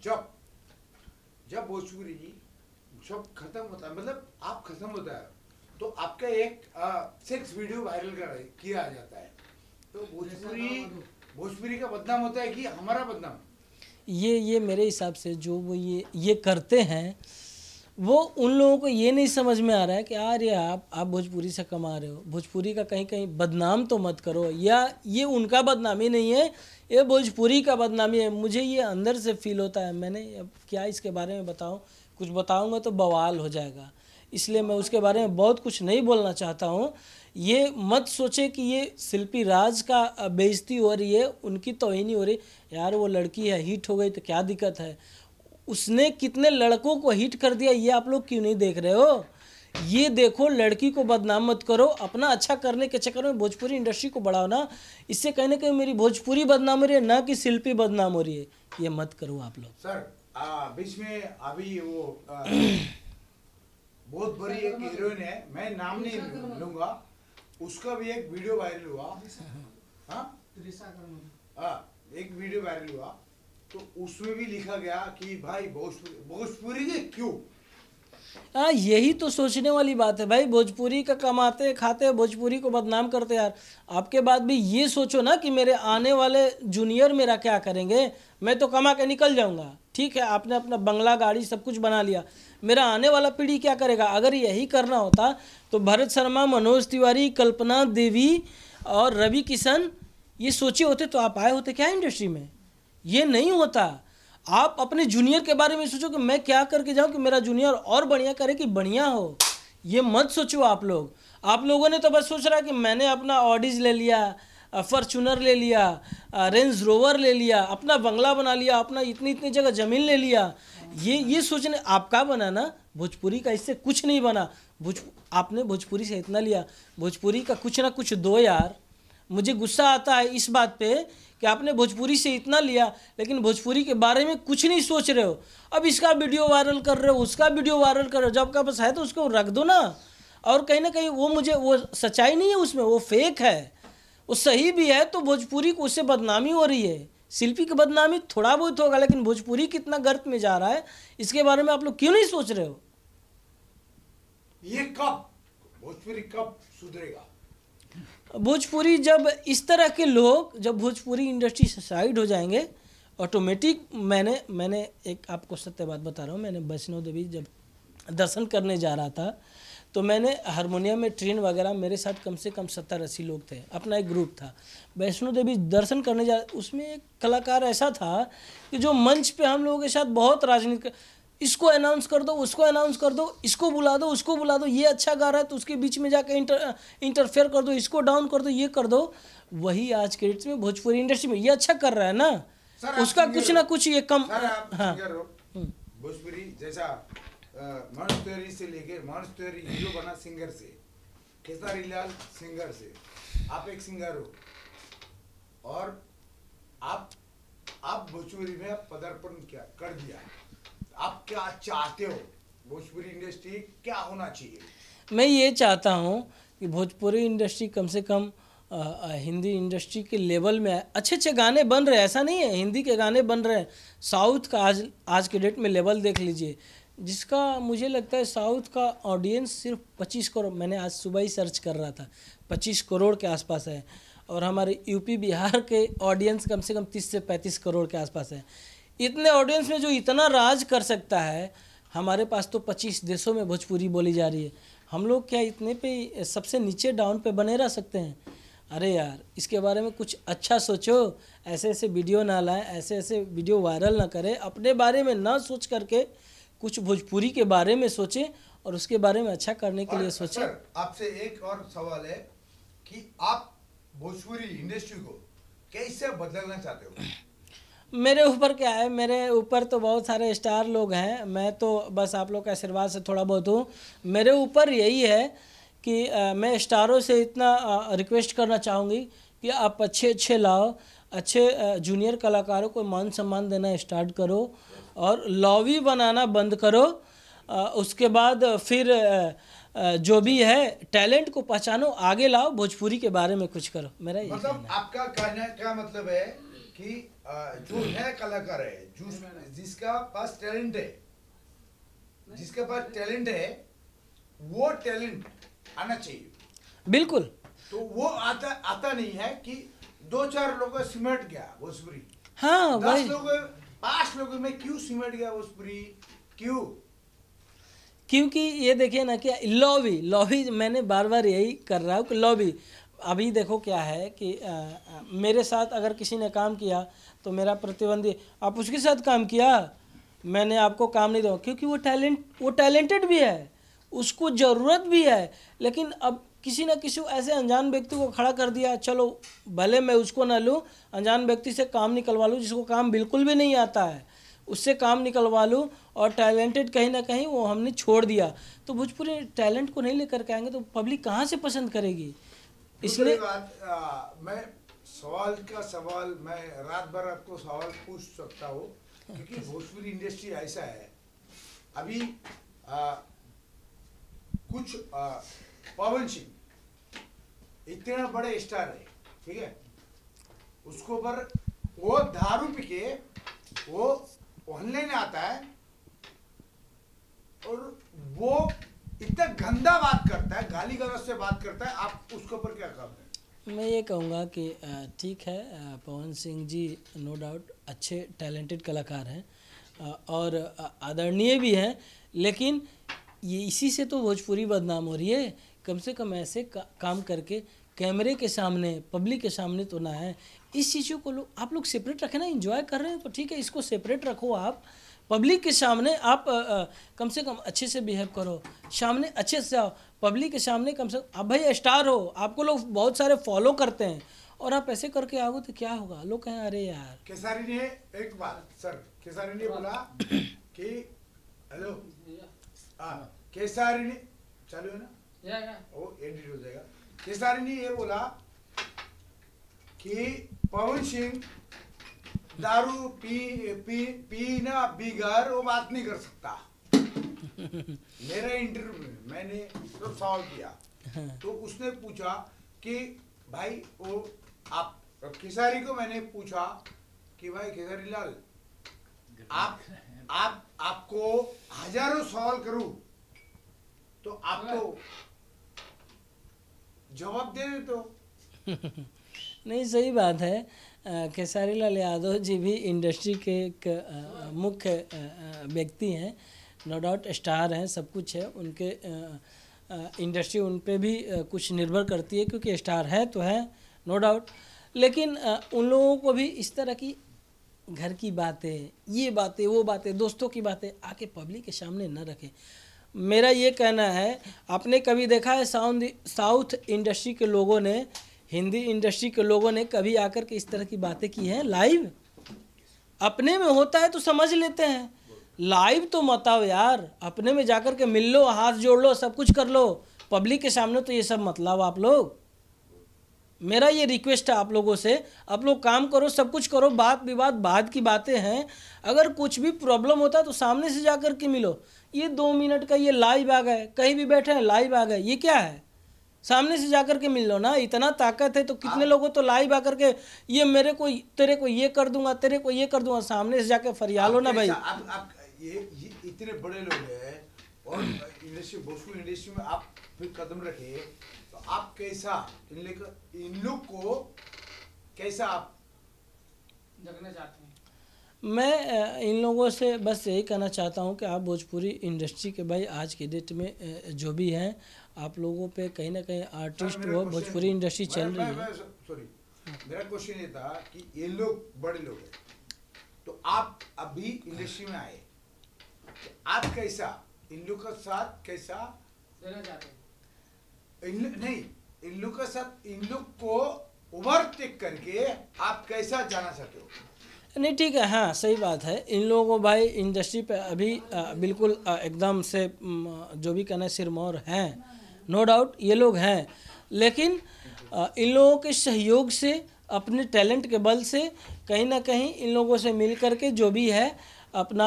C: जब जब भोजपुरी जब खत्म होता है, मतलब आप खत्म होता है तो आपका एक सेक्स वीडियो वायरल किया जाता है, तो भोजपुरी का बदनाम होता है कि हमारा बदनाम? ये
A: मेरे हिसाब से जो वो ये करते हैं, वो उन लोगों को ये नहीं समझ में आ रहा है कि यार ये आप भोजपुरी से कमा रहे हो, भोजपुरी का कहीं कहीं बदनाम तो मत करो। या ये उनका बदनामी नहीं है, ये भोजपुरी का बदनामी है। मुझे ये अंदर से फील होता है। मैंने अब क्या इसके बारे में बताऊं, कुछ बताऊंगा तो बवाल हो जाएगा, इसलिए मैं उसके बारे में बहुत कुछ नहीं बोलना चाहता हूं। ये मत सोचे कि ये शिल्पी राज का बेइज्जती हो रही है, उनकी तौहीनी हो रही। यार वो लड़की है, हिट हो गई तो क्या दिक्कत है? उसने कितने लड़कों को हिट कर दिया, ये आप लोग क्यों नहीं देख रहे हो? ये देखो, लड़की को बदनाम मत करो, अपना अच्छा करने के चक्कर में भोजपुरी इंडस्ट्री को बढ़ाओ ना। इससे कहने के मेरी भोजपुरी बदनाम हो रही है, ना कि शिल्पी बदनाम हो रही है। ये मत करो आप लोग।
C: सर बीच में अभी वो बहुत बड़ी एक हीरोइन है, मैं नाम नहीं लूंगा, उसका भी एक वीडियो वायरल हुआ। हाँ, एक वीडियो वायरल हुआ तो उसमें भी लिखा गया कि भाई भोजपुरी के क्यों?
A: हाँ, यही तो सोचने वाली बात है भाई। भोजपुरी का कमाते खाते भोजपुरी को बदनाम करते यार। आपके बाद भी ये सोचो ना कि मेरे आने वाले जूनियर मेरा क्या करेंगे। मैं तो कमा के निकल जाऊंगा, ठीक है, आपने अपना बंगला गाड़ी सब कुछ बना लिया, मेरा आने वाला पीढ़ी क्या करेगा? अगर यही करना होता तो भरत शर्मा, मनोज तिवारी, कल्पना देवी और रवि किशन ये सोचे होते तो आप आए होते क्या इंडस्ट्री में? ये नहीं होता। आप अपने जूनियर के बारे में सोचो कि मैं क्या करके जाऊं कि मेरा जूनियर और बढ़िया करे कि बढ़िया हो। ये मत सोचो आप लोग। आप लोगों ने तो बस सोच रहा है कि मैंने अपना ऑडीज ले लिया, फॉर्चूनर ले लिया, रेंज रोवर ले लिया, अपना बंगला बना लिया, अपना इतनी इतनी जगह ज़मीन ले लिया। ये सोचने आपका बना ना, भोजपुरी का इससे कुछ नहीं बना। आपने भोजपुरी से इतना लिया, भोजपुरी का कुछ ना कुछ दो यार। मुझे गुस्सा आता है इस बात पे कि आपने भोजपुरी से इतना लिया लेकिन भोजपुरी के बारे में कुछ नहीं सोच रहे हो। अब इसका वीडियो वायरल कर रहे हो, उसका वीडियो वायरल कर रहे हो, जब आपका पास है तो उसको रख दो ना। और कहीं ना कहीं वो सच्चाई नहीं है उसमें, वो फेक है। वो सही भी है तो भोजपुरी को उससे बदनामी हो रही है। शिल्पी की बदनामी थोड़ा बहुत होगा लेकिन भोजपुरी कितना गर्त में जा रहा है इसके बारे में आप लोग क्यों नहीं सोच रहे हो?
C: ये कब भोजपुरी कब सुधरेगा?
A: भोजपुरी जब इस तरह के लोग, जब भोजपुरी इंडस्ट्री से साइड हो जाएंगे ऑटोमेटिक। मैंने एक आपको सत्य बात बता रहा हूँ। मैंने वैष्णो देवी जब दर्शन करने जा रहा था तो मैंने हारमोनियम में ट्रेन वगैरह, मेरे साथ कम से कम 70-80 लोग थे, अपना एक ग्रुप था। वैष्णो देवी दर्शन करने जा, उसमें एक कलाकार ऐसा था कि जो मंच पे हम लोगों के साथ बहुत राजनीति, इसको अनाउंस कर दो, उसको अनाउंस कर दो, इसको बुला दो, उसको बुला दो, ये अच्छा गा रहा है तो उसके बीच में जाकर इंटरफेयर कर दो, इसको डाउन कर दो, ये कर दो। वही आज के डेट में भोजपुरी इंडस्ट्री में ये अच्छा कर रहा है ना, उसका कुछ ना कुछ ये कम। हाँ,
C: भोजपुरी जैसा मनोज तिवारी से लेके, मनोज तिवारी हीरो बना सिंगर से, खेसारी लाल सिंगर से, आप एक सिंगर हो और आप भोजपुरी में पदार्पण क्या कर दिया। आप क्या चाहते हो? भोजपुरी इंडस्ट्री क्या होना चाहिए?
A: मैं ये चाहता हूँ कि भोजपुरी इंडस्ट्री कम से कम हिंदी इंडस्ट्री के लेवल में अच्छे अच्छे गाने बन रहे हैं। ऐसा नहीं है, हिंदी के गाने बन रहे हैं। साउथ का आज के डेट में लेवल देख लीजिए, जिसका मुझे लगता है साउथ का ऑडियंस सिर्फ 25 करोड़, मैंने आज सुबह ही सर्च कर रहा था, 25 करोड़ के आसपास है। और हमारे यूपी बिहार के ऑडियंस कम से कम 30 से 35 करोड़ के आसपास है। इतने ऑडियंस में जो इतना राज कर सकता है, हमारे पास तो 25 देशों में भोजपुरी बोली जा रही है। हम लोग क्या इतने पे सबसे नीचे डाउन पे बने रह सकते हैं? अरे यार, इसके बारे में कुछ अच्छा सोचो। ऐसे ऐसे वीडियो ना लाएं, ऐसे ऐसे वीडियो वायरल ना करें। अपने बारे में ना सोच करके कुछ भोजपुरी के बारे में सोचें और उसके बारे में अच्छा करने के लिए सोचें।
C: आपसे एक और सवाल है कि आप भोजपुरी इंडस्ट्री को कैसे बदलना चाहते हो?
A: मेरे ऊपर क्या है, मेरे ऊपर तो बहुत सारे स्टार लोग हैं। मैं तो बस आप लोग के आशीर्वाद से थोड़ा बहुत हूँ। मेरे ऊपर यही है कि मैं स्टारों से इतना रिक्वेस्ट करना चाहूँगी कि आप अच्छे अच्छे लाओ, अच्छे जूनियर कलाकारों को मान सम्मान देना स्टार्ट करो और लॉबी बनाना बंद करो। उसके बाद फिर जो भी है टैलेंट को पहचानो, आगे लाओ, भोजपुरी के बारे में कुछ करो। मेरा ये
C: मतलब आपका कहने का मतलब है कि जो है कलाकार है, जिसका पास टैलेंट है, जिसके पास टैलेंट है वो टैलेंट आना चाहिए।
A: बिल्कुल।
C: तो वो आता नहीं है कि 2-4 लोग सिमट गया भोजपुरी।
A: हाँ,
C: 10 लोग 5 लोगों में क्यों सिमट गया भोजपुरी? क्यों?
A: क्योंकि ये देखिए ना कि लॉबी मैंने बार बार यही कर रहा हूँ कि लॉबी। अभी देखो क्या है कि मेरे साथ अगर किसी ने काम किया तो मेरा प्रतिद्वंदी, आप उसके साथ काम किया, मैंने आपको काम नहीं दूँ क्योंकि वो टैलेंटेड भी है, उसको ज़रूरत भी है। लेकिन अब किसी न किसी ऐसे अनजान व्यक्ति को खड़ा कर दिया, चलो भले मैं उसको ना लूँ, अनजान व्यक्ति से काम निकलवा लूँ जिसको काम बिल्कुल भी नहीं आता है, उससे काम निकलवा लूँ। और टैलेंटेड कहीं ना कहीं वो हमने छोड़ दिया। तो भोजपुरी टैलेंट को नहीं लेकर के आएंगे तो पब्लिक कहाँ से पसंद करेगी? इसलिए
C: मैं सवाल मैं रात भर आपको सवाल पूछ सकता हूँ क्योंकि भोजपुरी इंडस्ट्री ऐसा है। अभी कुछ पवन सिंह इतने बड़े स्टार है, ठीक है, उसको पर वो दारू पी के वो ऑनलाइन आता है और वो इतना गंदा बात करता है, गाली गलौज से बात करता है, आप उसके ऊपर क्या कहते हैं?
A: मैं ये कहूँगा कि ठीक है, पवन सिंह जी नो डाउट अच्छे टैलेंटेड कलाकार हैं और आदरणीय भी हैं, लेकिन ये इसी से तो भोजपुरी बदनाम हो रही है। कम से कम ऐसे काम करके कैमरे के सामने, पब्लिक के सामने तो ना है। इस चीज़ों को आप लोग सेपरेट रखें ना। एंजॉय कर रहे हैं तो ठीक है, इसको सेपरेट रखो। आप पब्लिक के सामने आप कम से कम अच्छे से बिहेव करो, सामने अच्छे से आओ, पब्लिक के सामने कम से कम। आप भाई स्टार हो, आपको लोग बहुत सारे फॉलो करते हैं और आप ऐसे करके आओगे तो क्या होगा? लोग कहें अरे यार।
C: केसारी ने एक बात, सर केसारी ने बोला कि हेलो, केसारी ने चालू है ना, वो एडिट हो जाएगा। केसारी ने ये बोला कि पवन सिंह दारू पीना बिगर वो बात नहीं कर सकता। मेरे इंटरव्यू में मैंने तो सवाल किया तो उसने पूछा कि भाई वो आप केसारी को मैंने पूछा कि भाई केसारी लाल, आपको हजारों सवाल करूं तो आप तो जवाब दे दे तो।
A: नहीं, सही बात है। खेसारी लाल यादव जी भी इंडस्ट्री के एक मुख्य व्यक्ति हैं, नो डाउट स्टार हैं, सब कुछ है। उनके इंडस्ट्री उन पे भी कुछ निर्भर करती है क्योंकि स्टार है तो है, नो डाउट। लेकिन उन लोगों को भी इस तरह की घर की बातें, ये बातें, वो बातें, दोस्तों की बातें आके पब्लिक के सामने न रखें। मेरा ये कहना है, आपने कभी देखा है साउथ इंडस्ट्री के लोगों ने, हिंदी इंडस्ट्री के लोगों ने कभी आकर के इस तरह की बातें की हैं लाइव? अपने में होता है तो समझ लेते हैं, लाइव तो मत आओ यार। अपने में जाकर के मिल लो, हाथ जोड़ लो, सब कुछ कर लो। पब्लिक के सामने तो ये सब मत लाओ आप लोग। मेरा ये रिक्वेस्ट है आप लोगों से, आप लोग काम करो, सब कुछ करो, बात विवाद बाद की बातें हैं। अगर कुछ भी प्रॉब्लम होता है तो सामने से जाकर के मिलो। ये 2 मिनट का ये लाइव आ गए, कहीं भी बैठे हैं लाइव आ गए, ये क्या है? सामने से जाकर के मिल लो ना। इतना ताकत है तो कितने लोगों तो लाइव आकर के ये मेरे को, तेरे को ये कर दूंगा, तेरे को ये कर दूंगा, सामने से जाकर फरियालो ना भाई।
C: आप ये इतने बड़े लोग हैं और इंडस्ट्री, भोजपुरी इंडस्ट्री में आप फिर कदम रखे तो आप कैसा इन लोग को कैसा आप
B: देखना चाहते हैं?
A: मैं इन लोगों से बस यही कहना चाहता हूं कि आप भोजपुरी इंडस्ट्री के भाई आज की डेट में जो भी हैं, आप लोगों पे कहीं ना कहीं आर्टिस्ट वो भोजपुरी इंडस्ट्री चल रही है।
C: सॉरी, मेरा क्वेश्चन ये था कि ये लोग बड़े लोग हैं तो आप अभी इंडस्ट्री में आए तो आप कैसा इन लोग के साथ कैसा
B: देना चाहते हैं?
C: इन लोग के साथ इन लोग को ओवरटेक करके आप कैसा जाना चाहते हो?
A: नहीं ठीक है, हाँ सही बात है। इन लोगों को भाई इंडस्ट्री पे अभी बिल्कुल एकदम से जो भी कहना है सिरमौर हैं, नो डाउट ये लोग हैं। लेकिन इन लोगों के सहयोग से, अपने टैलेंट के बल से कहीं ना कहीं इन लोगों से मिल करके जो भी है अपना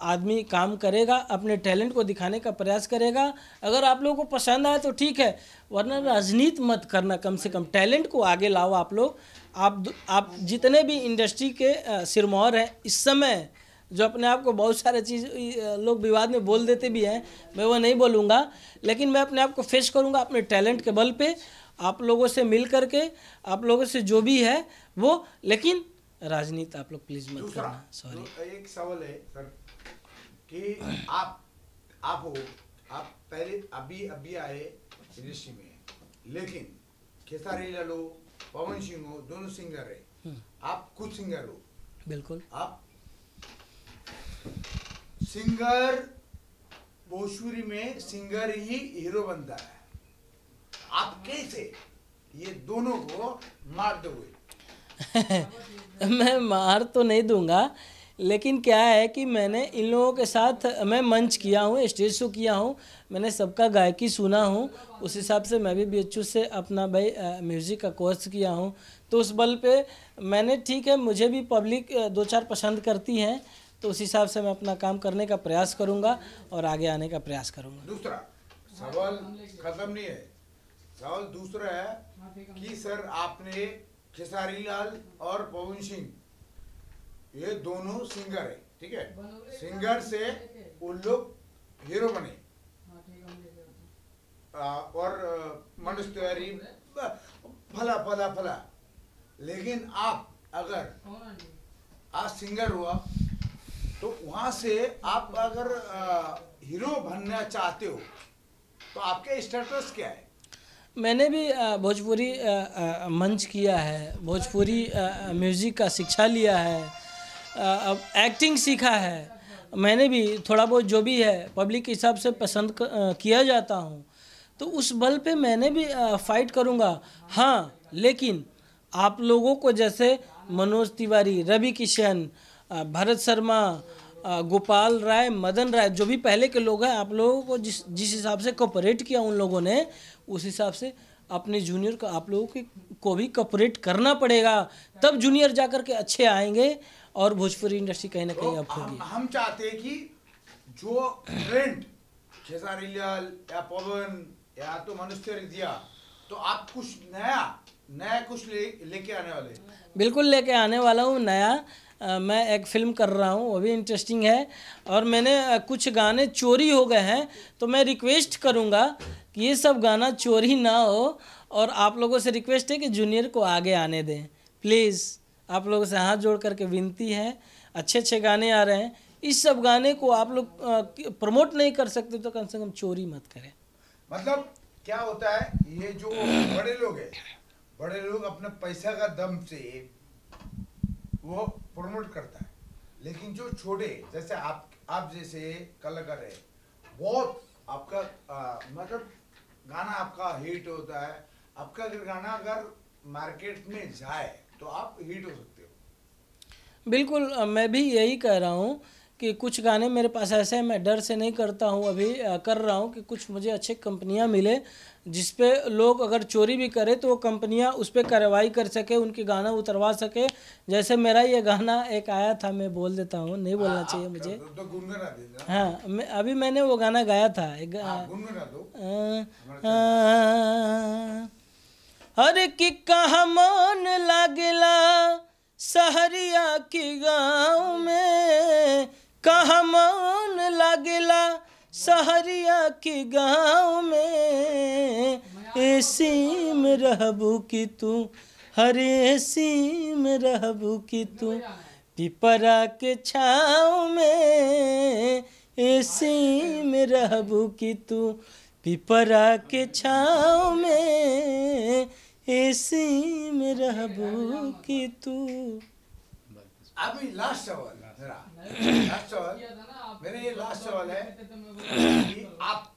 A: आदमी काम करेगा, अपने टैलेंट को दिखाने का प्रयास करेगा। अगर आप लोगों को पसंद आए तो ठीक है, वरना राजनीति मत करना। कम से कम टैलेंट को आगे लाओ आप लोग। आप जितने भी इंडस्ट्री के सिरमौर हैं इस समय, जो अपने आप को बहुत सारे चीज़ लोग विवाद में बोल देते भी हैं, मैं वो नहीं बोलूँगा, लेकिन मैं अपने आप को फेस करूँगा अपने टैलेंट के बल पे, आप लोगों से मिल करके, आप लोगों से जो भी है वो। लेकिन राजनीति आप लोग प्लीज़ मत करना। सॉरी,
C: एक सवाल है सर कि आप पहले अभी आए इंडस्ट्री में, लेकिन खेसारी लाल हो, पवन सिंह हो, दोनों सिंगर है, आप खुद सिंगर हो।
A: बिल्कुल।
C: आप सिंगर, भोजपुरी में सिंगर ही हीरो बनता है। आप कैसे ये दोनों को मार दोगे?
A: मैं मार तो नहीं दूंगा, लेकिन क्या है कि मैंने इन लोगों के साथ मैं मंच किया हूँ, स्टेज शो किया हूँ, मैंने सबका गायकी सुना हूँ। उस हिसाब से मैं भी BHU से अपना भाई म्यूज़िक का कोर्स किया हूँ, तो उस बल पे मैंने, ठीक है, मुझे भी पब्लिक 2-4 पसंद करती हैं, तो उस हिसाब से मैं अपना काम करने का प्रयास करूँगा और आगे आने का प्रयास करूँगा।
C: दूसरा सवाल खत्म नहीं है, सवाल दूसरा है कि सर आपने खेसारी लाल और पवन सिंह ये दोनों सिंगर है, ठीक है। सिंगर से उन लोग हीरो बने और मनोज तिवारी फला फला फला। लेकिन आप अगर आज सिंगर हुआ तो वहां से आप अगर हीरो बनना चाहते हो तो आपके स्टेटस क्या है?
A: मैंने भी भोजपुरी मंच किया है, भोजपुरी म्यूज़िक का शिक्षा लिया है, अब एक्टिंग सीखा है। मैंने भी थोड़ा बहुत जो भी है पब्लिक के हिसाब से पसंद किया जाता हूँ, तो उस बल पे मैंने भी फाइट करूँगा। हाँ, लेकिन आप लोगों को जैसे मनोज तिवारी, रवि किशन, भरत शर्मा, गोपाल राय, मदन राय, जो भी पहले के लोग हैं, आप लोगों को जिस हिसाब से कोऑपरेट किया उन लोगों ने, उस हिसाब से अपने जूनियर को आप लोगों को भी कोऑपरेट करना पड़ेगा, तब जूनियर जाकर के अच्छे आएंगे और भोजपुरी इंडस्ट्री कहीं ना कहीं अप होगी।
C: हम चाहते हैं कि जो ट्रेंड खेसारी लाल या पवन या तो मनोज तिवारी दिया, तो आप कुछ नया कुछ लेके आने वाले?
A: बिल्कुल लेके आने वाला हूँ नया। मैं एक फ़िल्म कर रहा हूँ, वो भी इंटरेस्टिंग है, और मैंने कुछ गाने चोरी हो गए हैं, तो मैं रिक्वेस्ट करूँगा कि ये सब गाना चोरी ना हो, और आप लोगों से रिक्वेस्ट है कि जूनियर को आगे आने दें प्लीज़। आप लोगों से हाथ जोड़ करके विनती है। अच्छे अच्छे गाने आ रहे हैं, इस सब गाने को आप लोग प्रमोट नहीं कर सकते तो कम से कम चोरी मत करें।
C: मतलब क्या होता है, ये जो बड़े लोग हैं, बड़े लोग अपने पैसा का दम से वो प्रमोट करता है, लेकिन जो छोटे जैसे आप जैसे कलाकार है, बहुत आपका मतलब गाना आपका हिट होता है। आपका अगर गाना अगर मार्केट में जाए तो आप हिट हो सकते हो।
A: बिल्कुल, मैं भी यही कह रहा हूँ कि कुछ गाने मेरे पास ऐसे हैं, मैं डर से नहीं करता हूँ, अभी कर रहा हूँ कि कुछ मुझे अच्छे कंपनियाँ मिले जिस पे लोग अगर चोरी भी करे तो वो कंपनियाँ उस पर कार्रवाई कर सके, उनके गाना उतरवा सके। जैसे मेरा ये गाना एक आया था, मैं बोल देता हूँ, नहीं बोलना चाहिए मुझे।
C: तो गुनगुना दे।
A: हाँ, अभी मैंने वो गाना गाया था एक
C: गुनगुना दो।
A: अरे कि कहाँ मन लागेला सहरिया की गाँव में, कहाँ मन लागेला सहरिया की गाँव में, एसी में रहबू कि तू, हर एसी में रहबू कि तू, पिपरा के छाँव में, एसी में रहबू कि तू, पिपरा के छाँव में, एसी में रहबू कि तू।
C: अभी लास्ट सवाल मेरा, लास्ट सवाल मेरा ये लास्ट सवाल है कि आप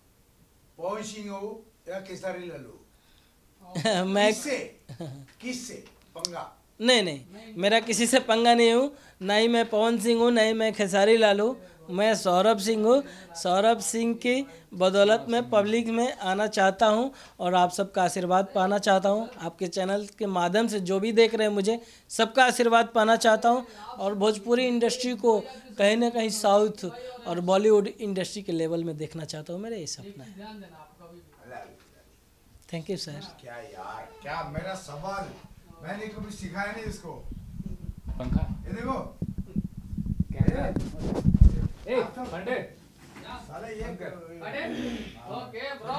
C: पवन सिंह हो या खेसारी लाल हो,
A: मैं
C: किससे पंगा?
A: नहीं, मेरा किसी से पंगा नहीं हूँ, ना ही मैं पवन सिंह हूँ, ना ही मैं खेसारी लाल हूँ। मैं सौरभ सिंह हूँ। सौरभ सिंह की बदौलत में पब्लिक में आना चाहता हूँ और आप सबका आशीर्वाद पाना चाहता हूँ। आपके चैनल के माध्यम से जो भी देख रहे हैं मुझे, सबका आशीर्वाद पाना चाहता हूँ और भोजपुरी इंडस्ट्री को कहीं ना कहीं साउथ और बॉलीवुड इंडस्ट्री के लेवल में देखना चाहता हूँ। मेरा ये सपना है। Thank you sir.
C: क्या यार, क्या मेरा सवाल मैंने कभी सिखाया नहीं इसको।
B: पंखा
C: ये देखो
B: ए फटे
C: साले ये
B: ओके ब्रो।